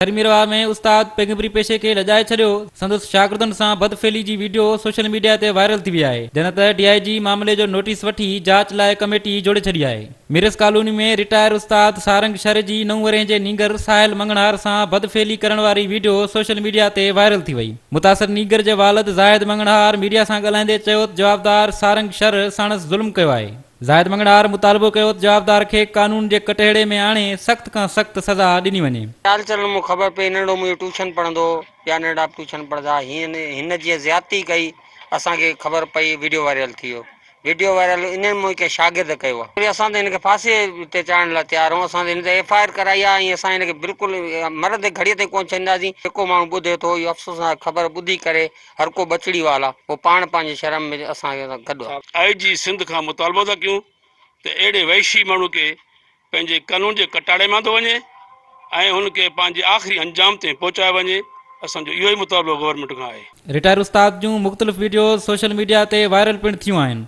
थरीमिरवा में उस्ताद पैगंबरी पेशे के लजाए छड़ियो संदुस शागिर्दन सां बदफेली जी वीडियो सोशल मीडिया ते वायरल थी है, जन त DIG मामले जो नोटिस वठी जांच लाइ कमेटी जोड़े छड़ी है। मिरस कॉलोनी में रिटायर उस्ताद सारंग शर जी 9 वरे जे नीगर साहिल मंगणार सां बदफेली करण वारी वीडियो सोशल मीडिया ते वायरल थी वई। मुतासर नीगर जे वालिद ज़ाहिद मंगणार मीडिया सां ॻाल्हाईंदे चयो जवाबदार सारंग शर साणस ज़ुल्म कयो आहे। ज़ाहिद मंगणार मुतालबो कयो जवाबदार खे कानून जे कटहड़े में आणे सख्त खां सख्त सज़ा ॾिनी वञे। चाल चलन में खबर पई नंढो मुंहिंजो ट्यूशन पढ़ंदो या नंढा ट्यूशन पढ़ंदा हिन जी ज़्यादती कई, असांखे ख़बर पई वीडियो वायरल थी वियो। वीडियो वायरल इन में कंहिं शागिर्द कयो आहे। असां त हिनखे फांसी ते चाढ़ण लाइ तयारु आहियूं। असां हिन ते FIR कराई आहे ऐं असां हिनखे बिल्कुलु मरद घड़ीअ ते कोन छॾींदासीं। जेको माण्हू ॿुधे थो इहो अफ़सोस ख़बर ॿुधी करे हर को बचड़ी वाला पोइ पाण पंहिंजे शर्म में असांखे गॾु आहे। IG सिंध खां मुतालबो था कयूं त अहिड़े वहशी माण्हू खे पंहिंजे कानून जे कटाड़े मां थो वञे ऐं हुनखे पंहिंजे आख़िरी अंजाम ते पहुचाए वञे। असांजो इहो ई मुतालबो गवर्नमेंट खां आहे। रिटायर उस्ताद जूं मुख़्तलिफ़ वीडियो सोशल मीडिया ते वायरल पिण थियूं आहिनि,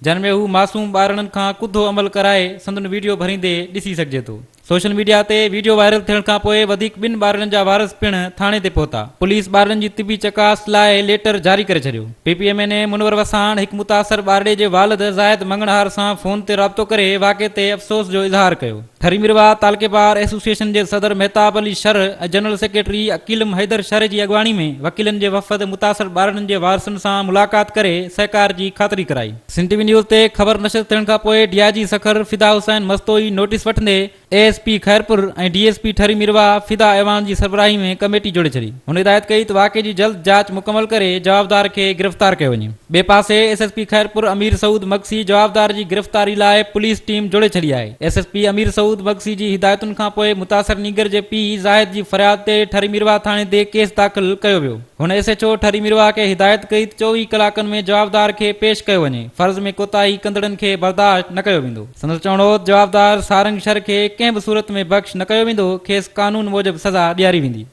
जिन में हू मासूम ॿारनि खां कुधो अमल कराए संदन वीडियो भरींदे ॾिसी सघिजे थो। सोशल मीडिया ते वीडियो वायरल थियण खां पोइ वधीक ॿिनि ॿारनि जा वारस पिण थाणे ते पहुता। पुलिस ॿारनि जी तिबी चकास लाइ लेटर जारी करे छॾियो। PPMN मुनवर वसाण हिकु मुतासर ॿारड़े जे वालिद ज़ाहिद मंगणहार सां फ़ोन ते राब्तो करे वाक़े ते अफ़सोस जो इज़हार कयो। थरीमिरवा तालकेबार एसोसिएशन जे सदर मेहताब अली शर ऐं जनरल सेक्रेटरी अकीलम हैदर शर जी अॻवानी में वकीलनि जे वफ़द मुतासर ॿारनि जे वारसनि सां मुलाक़ात करे सहकार जी ख़ातिरी कराई। सिंध TV न्यूज़ ते ख़बर नशर थियण खां पोइ DIG सखर फिदा हुसैन मस्तोई नोटिस वठंदे ASP खैरपुर ऐं DSP थरीमिरवा फिदा ऐवान जी सरबराही में कमेटी जोड़े छॾी। हुन हिदायत कई त वाक़े जी जल्द जांच मुकमल करे जवाबदार खे गिरफ़्तार कयो वञे। ॿिए पासे SSP खैरपुर अमीर सऊद मक्सी जवाबदार जी गिरफ़्तारी लाइ पुलिस टीम जोड़े छॾी आहे। SSP अमीर सऊद मक्सी जी हिदायतुनि खां पोइ मुतासर नीगर जे पीउ ज़ाहिद जी फरियाद ते थरीमिरवा थाणे ते केस दाख़िल कयो वियो। हुन SHO थरीमिरवा खे हिदायत कई त 24 कलाकनि में जवाबदार खे पेश कयो वञे। फर्ज़ में कोताही कंदड़नि खे बर्दाश्त न कयो वेंदो। संदसि चवणो जवाबदार सारंग शर खे कंहिं बि सूरत में बख़्श न कयो वेंदो। खेसि कानून मूजिबि सज़ा ॾियारी वेंदी।